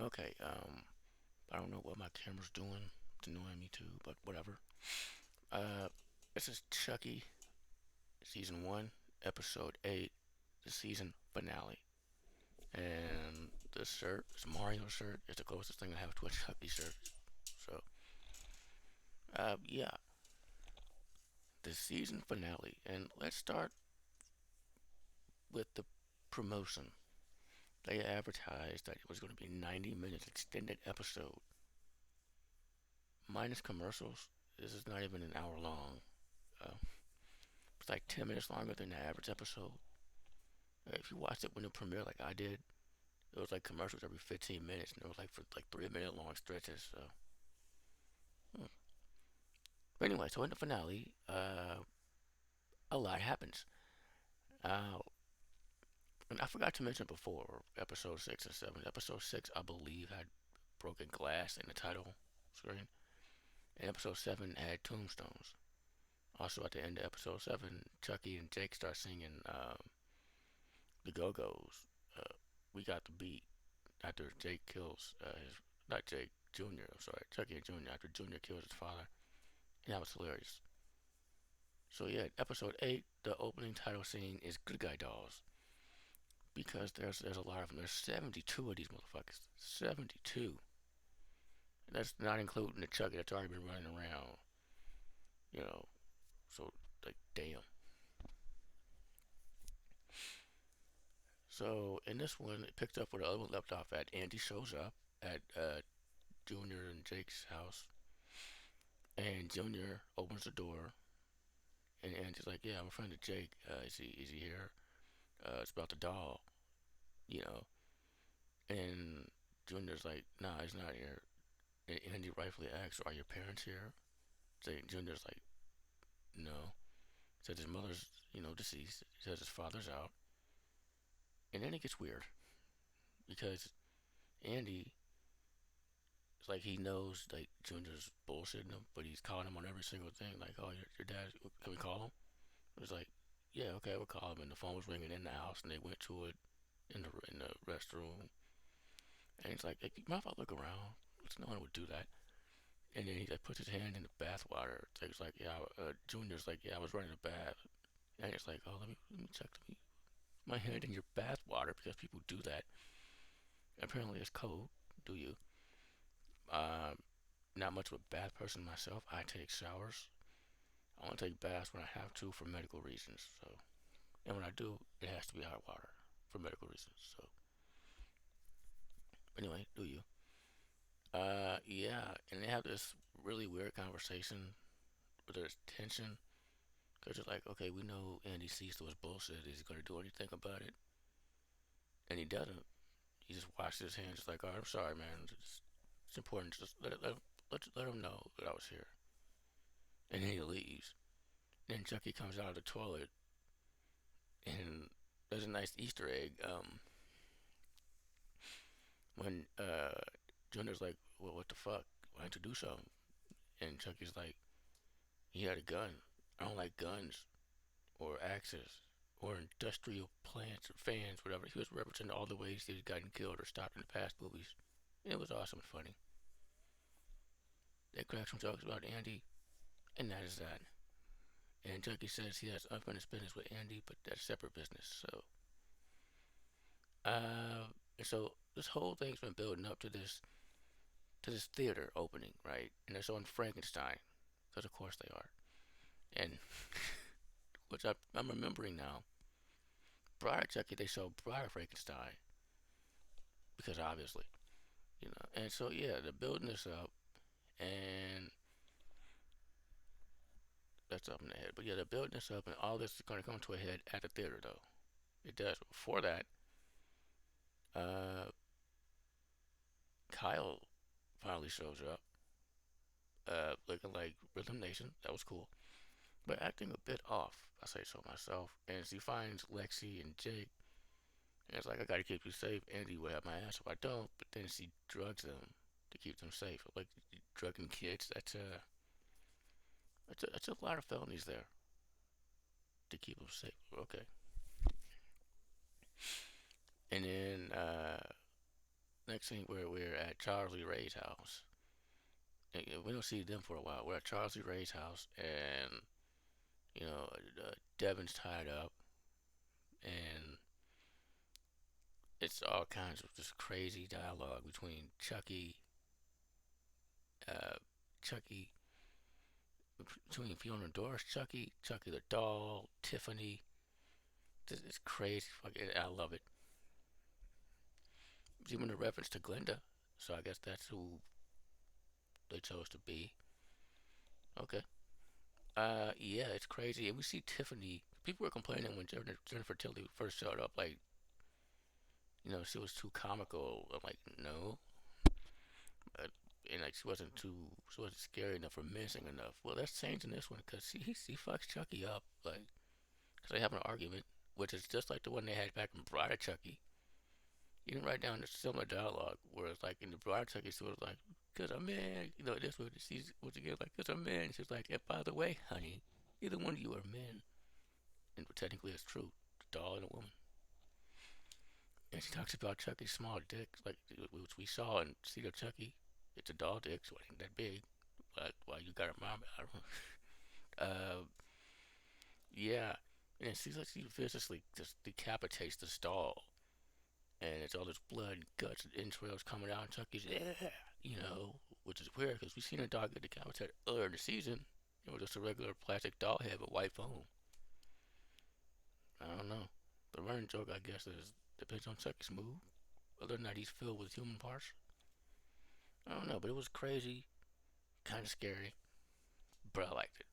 Okay, I don't know what my camera's doing. It's annoying me too, but whatever. Uh, this is Chucky, season 1, episode 8, the season finale. And this shirt, this Mario shirt, is the closest thing I have to a Chucky shirt. So, yeah, the season finale. And let's start with the promotion. They advertised that it was going to be 90 minutes extended episode, minus commercials. This is not even an hour long. Uh, it's like 10 minutes longer than the average episode. If you watched it when it premiered, like I did, it was like commercials every 15 minutes, and it was like for like 3 minute long stretches. So, hmm. But anyway, so in the finale, a lot happens. Uh, and I forgot to mention before, episode 6 and 7. Episode 6, I believe, had broken glass in the title screen, and episode 7 had tombstones. Also, at the end of episode 7, Chucky and Jake start singing the Go Go's. We got the beat after Jake kills his, not Jake, Junior, I'm sorry, Chucky and Junior, after Junior kills his father. And that was hilarious. So, yeah, episode 8, the opening title scene is Good Guy Dolls. Because there's a lot of them. There's 72 of these motherfuckers. 72. And that's not including the Chucky that's already been running around. You know, so, like, damn. So in this one, it picked up where the other one left off at. Andy shows up at Junior and Jake's house, and Junior opens the door, and Andy's like, "Yeah, I'm a friend of Jake. Is he here? It's about the doll, you know." And Junior's like, "Nah, he's not here." And Andy rightfully asks, "Are your parents here?" So Junior's like, "No." Says his mother's, deceased. He says his father's out, and then it gets weird because Andy, it's like he knows like Junior's bullshitting him, but he's calling him on every single thing. Like, oh, your dad, can we call him? It was like, yeah, okay, we'll call him. And the phone was ringing in the house, and they went to it in the restroom. And he's like, hey, you mind if I look around? Which no one would do that. And then he like puts his hand in the bath water. It's like, yeah, Junior's like, yeah, I was running a bath. And it's like, oh, let me check. My hand in your bath water because people do that. Apparently, it's code. Do you? Um, Not much of a bath person myself. I take showers. I only take baths when I have to for medical reasons. So, and when I do, it has to be hot water for medical reasons. So, anyway, do you? Yeah, and they have this really weird conversation where there's tension because it's like, okay, we know Andy sees through his bullshit. Is he gonna do anything about it? And he doesn't. He just washes his hands, just like, oh, I'm sorry, man. It's important. Just let him know that I was here. And then he leaves. Then Chucky comes out of the toilet, and there's a nice Easter egg. When Junior's like, well, what the fuck? Why didn't you do something? And Chucky's like, he had a gun. I don't like guns or axes or industrial plants or fans, whatever. He was representing all the ways he'd gotten killed or stopped in the past movies. It was awesome and funny. They cracked some jokes about Andy, and that is that. And Chucky says he has unfinished business with Andy, but that's separate business. Uh, so this whole thing's been building up to this theater opening, right? And they're showing Frankenstein, because of course they are. And which I'm remembering now. Prior to Chucky, they showed Bride Frankenstein because obviously, And so yeah, they're building this up, and that's up in the head. But yeah, they're building this up, and all this is going to come to a head at the theater, though. It does. But before that, uh, Kyle finally shows up, looking like Rhythm Nation. That was cool, but acting a bit off. I say so myself. And she finds Lexi and Jake, and it's like, I gotta keep you safe. Andy will have my ass if I don't. But then she drugs them to keep them safe. Like drugging kids. That's a lot of felonies there to keep them safe. Okay. And then Next thing, we're at Charles Lee Ray's house. We don't see them for a while. We're at Charles Lee Ray's house, and you know, Devin's tied up, and it's all kinds of just crazy dialogue between uh, Chucky, between Fiona and Doris, Chucky the doll, Tiffany. It's crazy. I love it. It's even a reference to Glinda, so I guess that's who they chose to be. Okay. Yeah, it's crazy. And we see Tiffany. People were complaining when Jennifer Tilly first showed up, like, she was too comical. I'm like, no. Uh, and like, she wasn't scary enough or menacing enough. Well, that's changing this one because he fucks Chucky up, like, because they have an argument, which is just like the one they had back in Bride of Chucky. You can write down a similar dialogue, where it's like in the Bride of Chucky, she was like, "Cause I'm in," this was she's once again like, "Cause I'm in." She's like, "And by the way, honey, either one of you are men," and technically it's true, the doll and a woman. And she talks about Chucky's small dick, like which we saw in Seed of Chucky. It's a doll dick, so it ain't that big. But why you got a mom? I don't know. Yeah, and she's like she viciously just decapitates this doll, and it's all this blood, guts, and entrails coming out. And Chucky's, yeah, which is weird because we seen a dog get decapitated earlier in the season. It was just a regular plastic doll head with white foam. I don't know. The running joke, I guess, is depends on Chucky's mood. Whether or not he's filled with human parts. I don't know, but it was crazy, kind of scary, but I liked it.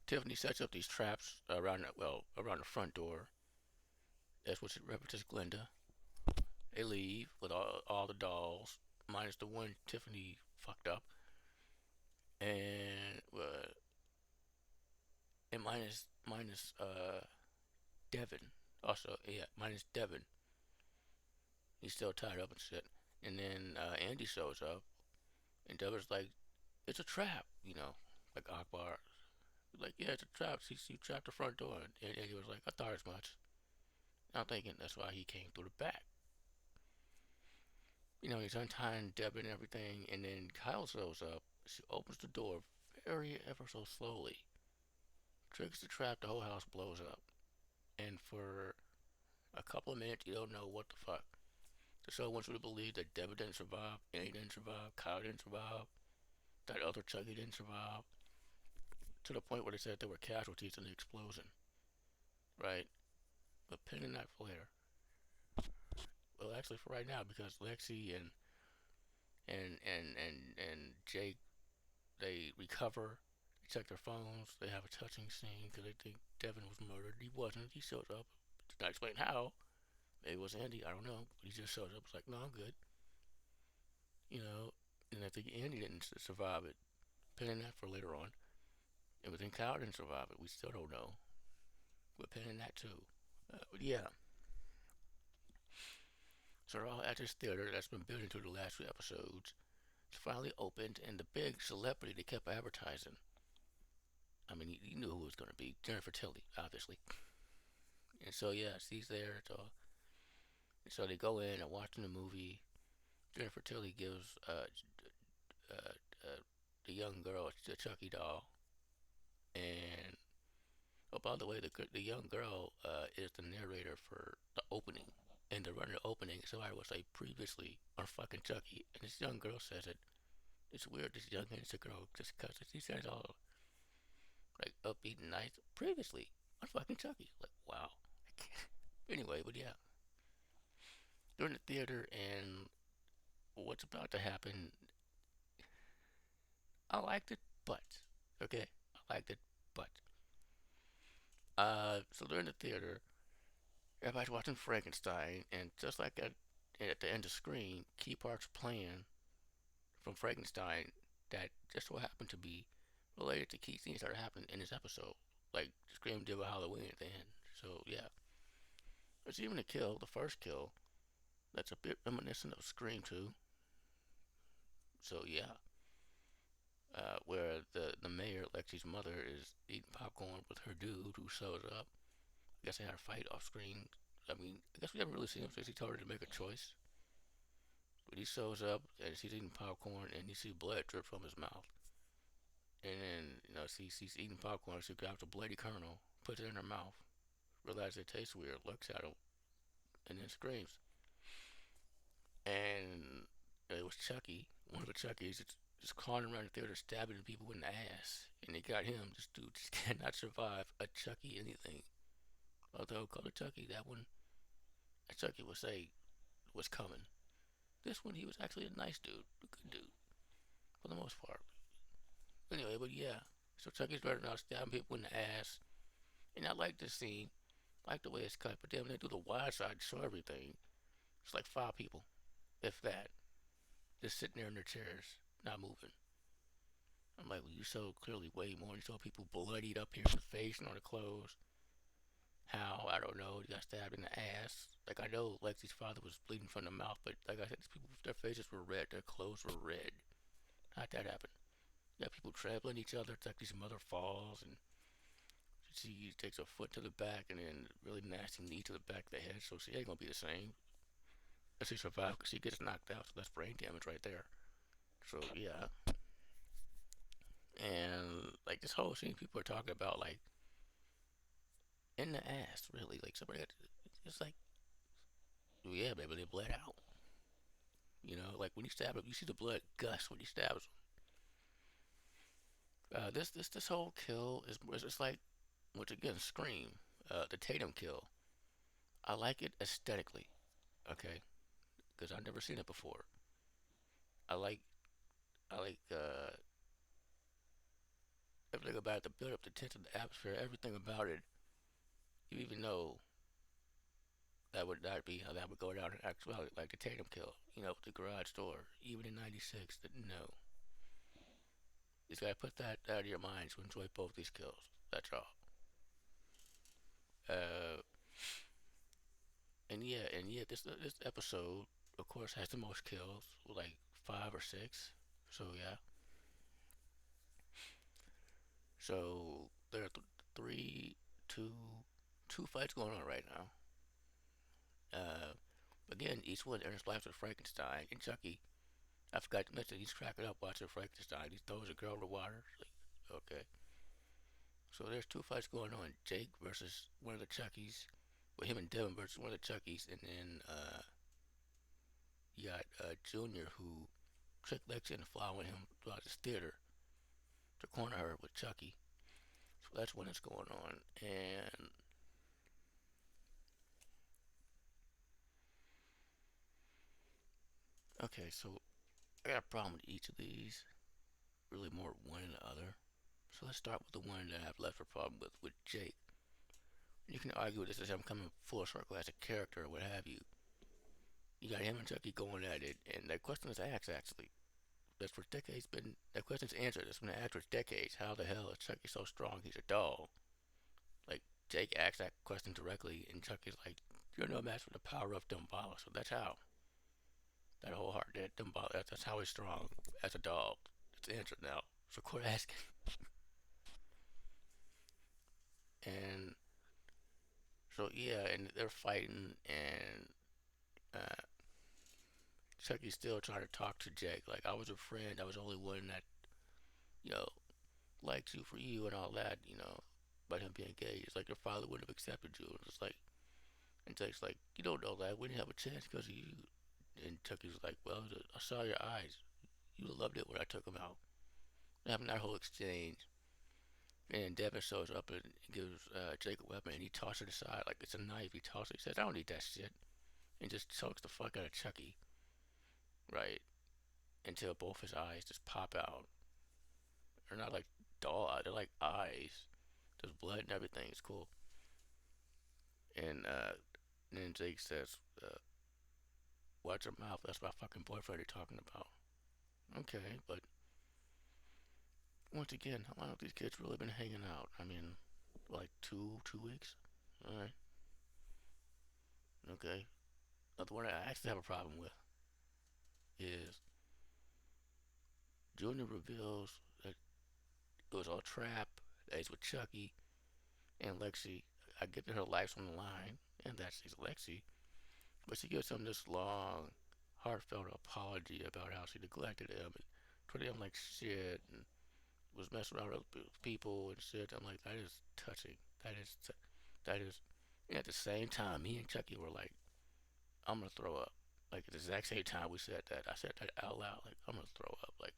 Tiffany sets up these traps around the front door. That's what represents Glinda. They leave with all the dolls, minus the one Tiffany fucked up, and minus Devin. Also, yeah, minus Devin. He's still tied up and shit. And then Andy shows up, and Devin's like, "It's a trap," like Akbar. Like, yeah, it's a trap. She trapped the front door, and he was like, "I thought as much." I'm thinking that's why he came through the back. He's untying Devin and everything, and then Kyle shows up. She opens the door very ever so slowly, triggers the trap, the whole house blows up. And for a couple of minutes, you don't know what the fuck. The show wants you to believe that Devin didn't survive, Annie didn't survive, Kyle didn't survive, that other Chucky didn't survive, to the point where they said there were casualties in the explosion, right? But pinning that for later. Well, actually, for right now, because Lexi and Jake, they recover, they check their phones, they have a touching scene because they think Devin was murdered. He wasn't. He shows up. Did not explain how. Maybe it was Andy. I don't know. But he just shows up. It's like, no, I'm good. You know. And I think Andy didn't survive it. Pinning that for later on. And then Kyle didn't survive it. We still don't know. We're pinning that too. But yeah. So they're all at this theater that's been building through the last few episodes. It's finally opened, and the big celebrity they kept advertising. I mean, you knew who it was going to be. Jennifer Tilly, obviously. And so, yeah, she's there. So they go in and watching the movie. Jennifer Tilly gives uh, uh, the young girl the Chucky doll. And, oh, by the way, the young girl is the narrator for the opening. And the running the opening, somebody was like previously on fucking Chucky. And this young girl says it. It's weird, this young innocent girl just cuts it. She says all like upbeat and nice previously on fucking Chucky. Like, wow. Anyway, but yeah. They're in the theater, and what's about to happen, I liked it, but okay, I liked it, but so they're in the theater. Everybody's watching Frankenstein, and just like at the end of the screen, Key Park's playing from Frankenstein that just so happened to be related to key scenes that are happening in this episode, like Scream did with Halloween at the end. So yeah, there's even a kill, the first kill, that's a bit reminiscent of Scream 2. So yeah, where the mayor, Lexi's mother, is eating popcorn with her dude who shows up. I guess they had a fight off screen. I mean, I guess we haven't really seen him since he told her to make a choice. But he shows up and she's eating popcorn and you see blood drip from his mouth. And then, she's eating popcorn. She grabs a bloody kernel, puts it in her mouth, realizes it tastes weird, looks at him, and then screams. And it was Chucky, one of the Chuckies, just crawling around the theater, stabbing people in the ass. And they got him. This dude just cannot survive a Chucky anything. Although, call it Chucky, that one, a Chucky would say was coming. This one, he was actually a nice dude, a good dude, for the most part. Anyway, but yeah. So Chucky's running out, stabbing people in the ass. And I like this scene. I like the way it's cut. But then when they do the wide side, show everything. It's like 5 people, if that, just sitting there in their chairs, not moving. I'm like, well, you showed clearly way more. You saw people bloodied up here in the face and on the clothes. How? I don't know. He got stabbed in the ass. Like, I know Lexi's father was bleeding from the mouth, but like I said, these people, their faces were red. Their clothes were red. How'd that happen? You got people trampling each other. It's like his mother falls and she takes a foot to the back and then really nasty knee to the back of the head. So she ain't gonna be the same. If she survives, because she gets knocked out, so that's brain damage right there. So yeah, and like this whole scene, people are talking about like in the ass, really. Like somebody, it's like, yeah, baby, they bled out. Like when you stab him, you see the blood gush when he stabs him. This whole kill is just like, once again, Scream, the Tatum kill. I like it aesthetically, okay, because I've never seen it before. I like I like everything about it, the build up, the tension, the atmosphere, everything about it. You even know that would not be how that would go down in actuality, like the Tatum kill, with the garage door, even in '96. No, you just gotta put that out of your mind to enjoy both these kills. That's all. Uh, and yeah, this episode, of course, has the most kills, like 5 or 6. So yeah, so there are three, two, two fights going on right now. Uh, Again, each one earns life with Frankenstein and Chucky. I forgot to mention he's cracking up watching Frankenstein. He throws a girl in the water. Like, okay. So there's 2 fights going on. Jake versus one of the Chuckies. Well, him and Devin versus one of the Chuckies. And then you got Junior who tricked Lexi into following him throughout this theater to corner her with Chucky. So that's when it's going on. And okay, so I got a problem with each of these. Really more one than the other. So let's start with the one that I've left a problem with Jake. You can argue this is him coming full circle as a character or what have you. You got him and Chucky going at it, and that question is asked actually. That's for decades been that question's answered. It's been asked for decades. How the hell is Chucky so strong? He's a doll. Like Jake asks that question directly, and Chucky's like, "You're no match for the power of Dumbala." So that's how that whole heart, that Dumbala, that's how he's strong as a doll. It's answered now. So quit asking. And so yeah, and they're fighting, and uh, Chucky's still trying to talk to Jake. Like, I was a friend. I was the only one that, you know, liked you for you and all that, about him being gay. It's like your father wouldn't have accepted you. And it's like, and Jake's like, you don't know that. We didn't have a chance because of you. And Chucky's like, well, I saw your eyes. You loved it when I took him out. And having that whole exchange. And Devin shows up and gives Jake a weapon and he tosses it aside like it's a knife. He tosses it. He says, I don't need that shit. And just chokes the fuck out of Chucky. Right? Until both his eyes just pop out. They're not like doll eyes, they're like eyes. There's blood and everything. It's cool. And then Jake says, watch your mouth. That's my fucking boyfriend you're talking about. Okay, but once again, how long have these kids really been hanging out? I mean, like 2 weeks? Alright, okay. Now, the one I actually have a problem with is Junior reveals that it was all a trap, that he's with Chucky and Lexi. I get that her life's on the line, and that she's Lexi, but she gives him this long, heartfelt apology about how she neglected him and treated him like shit and was messing around with people and shit. I'm like, that is touching. That is. And at the same time, me and Chucky were like, I'm gonna throw up. Like at the exact same time we said that, I said that out loud. Like I'm gonna throw up. Like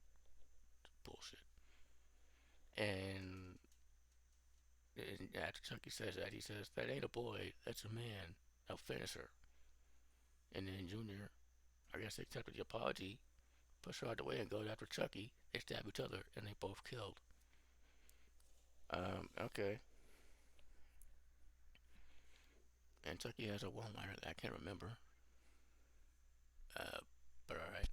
bullshit. And, and after Chucky says that, he says, "That ain't a boy. That's a man. I'll finish her." And then Junior, I guess they accepted the apology, pushed her out the way, and goes after Chucky. They stab each other, and they both killed. Okay. And Chucky has a one-liner that I can't remember. Uh, but all right.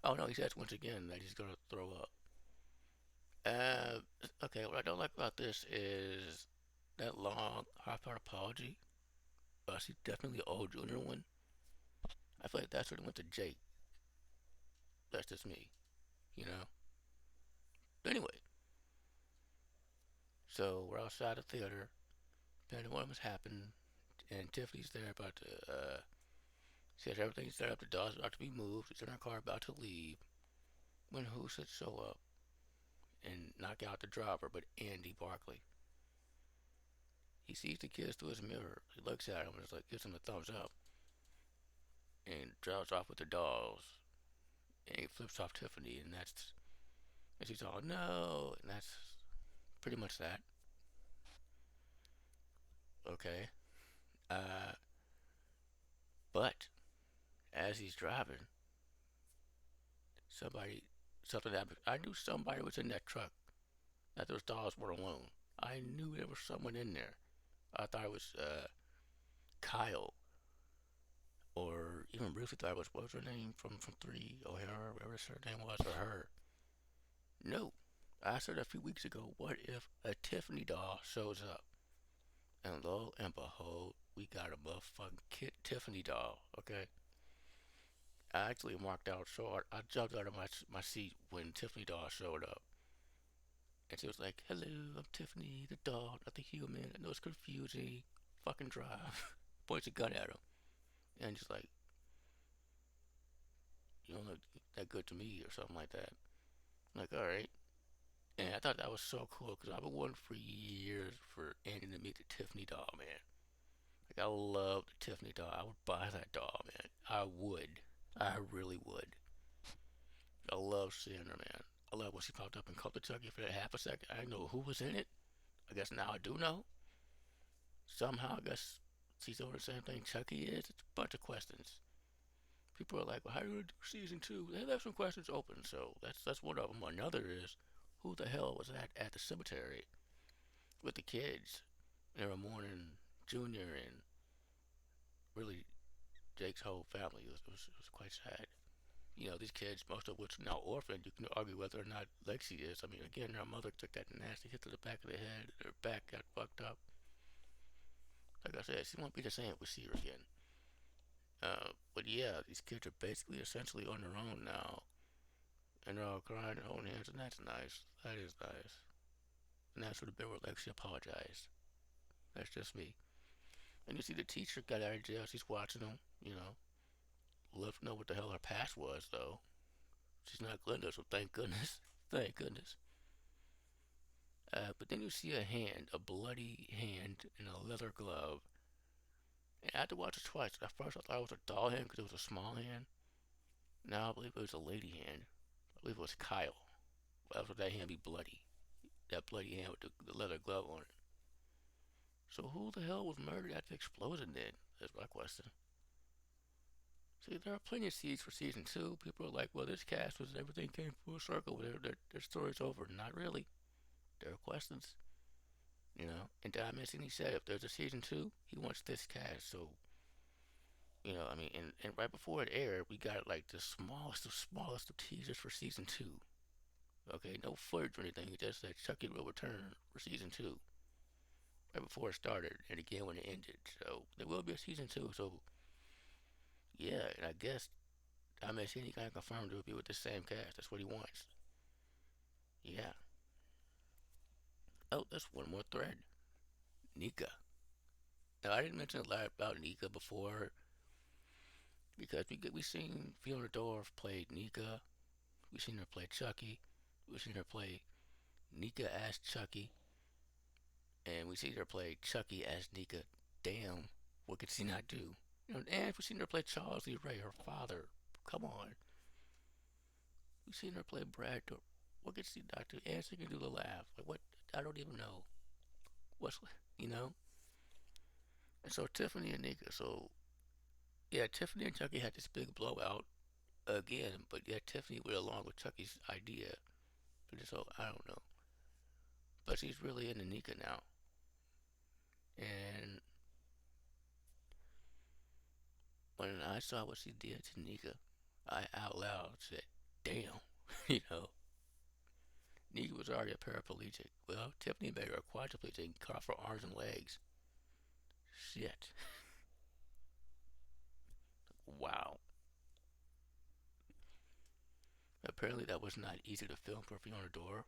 Oh no, he says once again that he's gonna throw up. Uh, okay. What I don't like about this is that long, heartfelt apology. She definitely owed Junior one. I feel like that sort of went to Jake. That's just me, you know. But anyway, so we're outside the theater. Depending on what was happening, and Tiffany's there about to. She has everything set up. The dog's about to be moved. She's in her car about to leave. When who should show up and knock out the driver but Andy Barkley? He sees the kids through his mirror. He looks at him and just like gives him a thumbs up and drives off with the dolls. And he flips off Tiffany, and she's all no, and that's pretty much that. Okay. Uh, but as he's driving, somebody something happened. I knew somebody was in that truck. That those dolls weren't alone. I knew there was someone in there. I thought it was Kyle, or even briefly thought it was what was her name from Three, O'Hara, whatever her name was, or her. No, I said a few weeks ago, what if a Tiffany doll shows up? And lo and behold, we got a motherfucking Kit Tiffany doll. Okay, I actually marked out so hard. I jumped out of my seat when Tiffany doll showed up. And she was like, "Hello, I'm Tiffany, the doll, not the human. I know it's confusing. Fucking drive." Points a gun at him. And just like, "You don't look that good to me," or something like that. I'm like, alright. And I thought that was so cool because I've been waiting for years for Andy to meet the Tiffany doll, man. Like, I love the Tiffany doll. I would buy that doll, man. I would. I really would. I love seeing her, man. I love when she popped up in Cult of Chucky for that half a second. I didn't know who was in it. I guess now I do know. Somehow, I guess she's doing the same thing Chucky is. It's a bunch of questions. People are like, "Well, how are you gonna do season two?" They left some questions open, so that's one of them. Another is, who the hell was that at the cemetery with the kids? They were mourning Junior and really Jake's whole family. It was quite sad. You know, these kids, most of which are now orphaned. You can argue whether or not Lexi is. I mean, again, her mother took that nasty hit to the back of the head. Her back got fucked up. Like I said, she won't be the same if we see her again. But yeah, these kids are basically essentially on their own now. And they're all crying and holding hands, and that's nice. That is nice. And that's what the bit where Lexi apologized. That's just me. And you see the teacher got out of jail. She's watching them, you know. Love to know what the hell her past was, though. She's not Glinda, so thank goodness. Thank goodness. But then you see a hand, a bloody hand in a leather glove. And I had to watch it twice. At first, I thought it was a doll hand because it was a small hand. Now I believe it was a lady hand. I believe it was Kyle. Why would that hand be bloody? That bloody hand with the leather glove on it. So who the hell was murdered at the explosion then? That's my question. See, there are plenty of seeds for season two. People are like, well, this cast was everything came full circle. Their story's over. Not really. There are questions, you know. And Don Mancini said if there's a season two, he wants this cast. So, you know, I mean, and right before it aired, we got like the smallest of teasers for season two. Okay, no footage or anything. He just said Chucky will return for season two right before it started, and again when it ended. So there will be a season two. So yeah, and I guess I mean, he kind of confirmed it would be with the same cast. That's what he wants. Yeah. Oh, that's one more thread. Nika. Now, I didn't mention a lot about Nika before because we seen Fiona Dorff play Nika. We seen her play Chucky. We seen her play Nika as Chucky, and we seen her play Chucky as Nika. Damn, what could she not do? You know, and we seen her play Charles Lee Ray, her father. Come on, we seen her play Brad. What could she not do? And she can do the laugh. Like what? I don't even know. What's you know? And so Tiffany and Nika. So yeah, Tiffany and Chucky had this big blowout again, but yeah, Tiffany went along with Chucky's idea for this whole. I don't know, but she's really into Nika now, and when I saw what she did to Nika, I out loud said, "Damn," you know. Nika was already a paraplegic. Well, Tiffany made her a quadriplegic and cut off her arms and legs. Shit. Wow. Apparently that was not easy to film for Fiona Dora.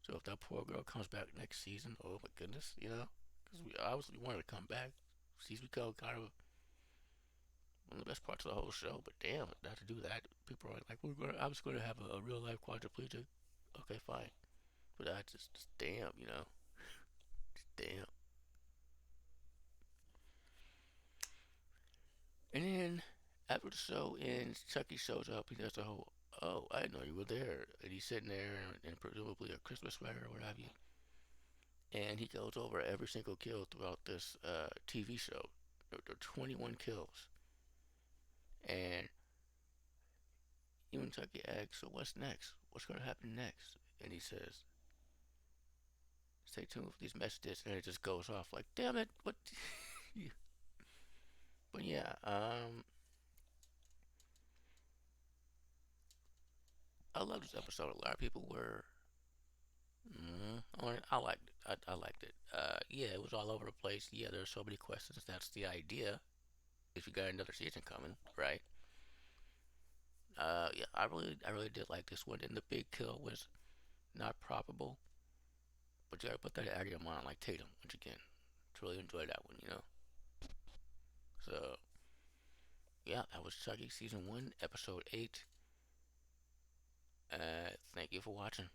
So if that poor girl comes back next season, oh my goodness, you know, because we obviously wanted to come back. She's become kind of one of the best parts of the whole show. But damn, not to do that, people are like, we're going. I was going to have a real life quadriplegic. Okay, fine, but I just damn, you know, just damn. And then after the show ends, Chucky shows up. He does the whole, oh, I didn't know you were there. And he's sitting there in presumably a Christmas sweater or what have you. And he goes over every single kill throughout this TV show. There are 21 kills. And even Chucky asks, so what's next? What's going to happen next? And he says, stay tuned for these messages. And it just goes off like, damn it, what? But yeah, I love this episode. A lot of people were. I liked it. I liked it. Yeah, it was all over the place. Yeah, there are so many questions. That's the idea. If you got another season coming, right? Yeah, I really did like this one. And the big kill was not probable, but you gotta put that out of your mind, like Tatum once again. To really enjoy that one, you know. So yeah, that was Chucky season 1, episode 8. Thank you for watching.